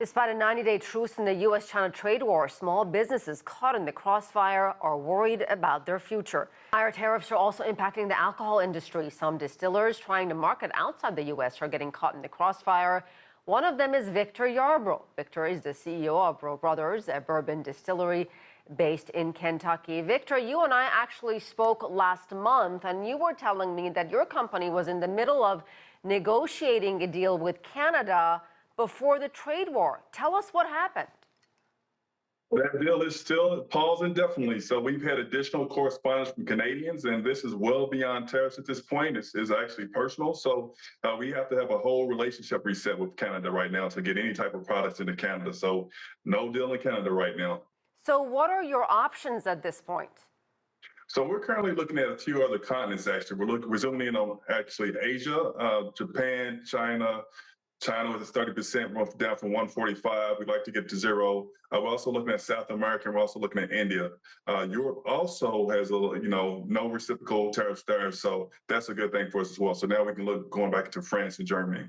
Despite a 90-day truce in the U.S.-China trade war, small businesses caught in the crossfire are worried about their future. Higher tariffs are also impacting the alcohol industry. Some distillers trying to market outside the U.S. are getting caught in the crossfire. One of them is Victor Yarbrough. Victor is the CEO of Brough Brothers, a bourbon distillery based in Kentucky. Victor, you and I actually spoke last month, and you were telling me that your company was in the middle of negotiating a deal with Canada before the trade war. Tell us what happened. That deal is still paused indefinitely. So we've had additional correspondence from Canadians, and this is well beyond tariffs at this point. It's actually personal. So we have to have a whole relationship reset with Canada right now to get any type of products into Canada. So no deal in Canada right now. So what are your options at this point? So we're currently looking at a few other continents, actually. We're zooming in on actually Asia, Japan, China. China was 30%, down from 145. We'd like to get to zero. We're also looking at South America, and we're also looking at India. Europe also has no reciprocal tariffs there, so that's a good thing for us as well. So now we can look going back to France and Germany.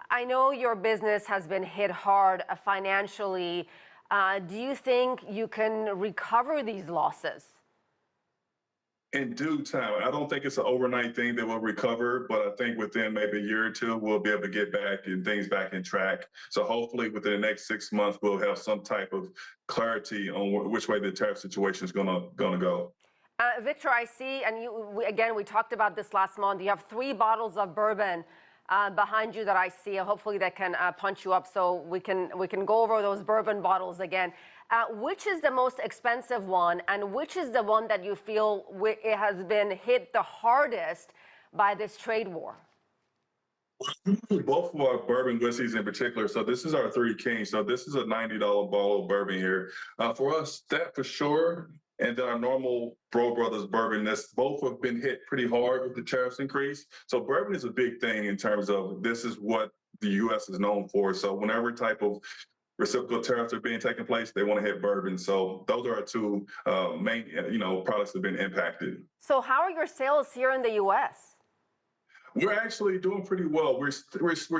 I know your business has been hit hard financially. Do you think you can recover these losses? In due time. I don't think it's an overnight thing that will recover, but I think within maybe a year or two, we'll be able to get back and things back in track. So hopefully within the next 6 months, we'll have some type of clarity on which way the tariff situation is gonna go. Victor, I see, and we talked about this last month. You have 3 bottles of bourbon behind you that I see. Hopefully that can punch you up so we can go over those bourbon bottles again. Which is the most expensive one, and which is the one that you feel it has been hit the hardest by this trade war? Both of our bourbon whiskeys in particular. So this is our 3 Kings. So this is a $90 bottle of bourbon here. For us, that for sure. And then our normal Brough Brothers bourbon, both have been hit pretty hard with the tariffs increase. So bourbon is a big thing in terms of this is what the U.S. is known for. So whenever type of reciprocal tariffs are being taken place, they want to hit bourbon. So those are our 2 main, products that have been impacted. So how are your sales here in the U.S.? We're actually doing pretty well. We're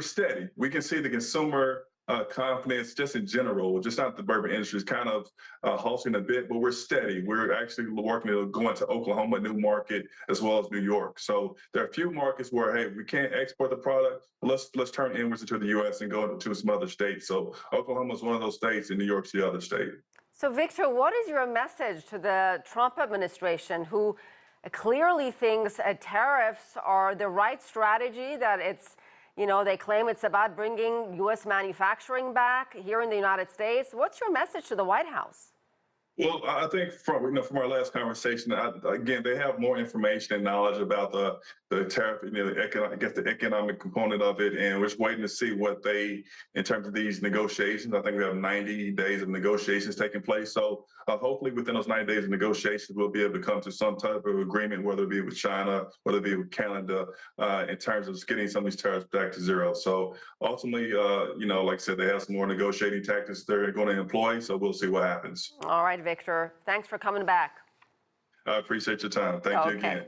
steady. We can see the consumer confidence just in general, just not the bourbon industry, is kind of halting a bit, but we're steady. We're actually working to go into Oklahoma, new market, as well as New York. So there are a few markets where, hey, we can't export the product. Let's turn inwards into the U.S. and go into some other states. So Oklahoma is one of those states, and New York's the other state. So Victor, what is your message to the Trump administration, who clearly thinks tariffs are the right strategy, that it's they claim it's about bringing U.S. manufacturing back here in the United States? What's your message to the White House? Well, I think from our last conversation, again, they have more information and knowledge about the tariff, the economic component of it, and we're just waiting to see what they, in terms of these negotiations. I think we have 90 days of negotiations taking place. So hopefully within those 90 days of negotiations, we'll be able to come to some type of agreement, whether it be with China, whether it be with Canada, in terms of getting some of these tariffs back to zero. So ultimately, like I said, they have some more negotiating tactics they're going to employ. So we'll see what happens. All right, Victor. Thanks for coming back. I appreciate your time. Thank you again.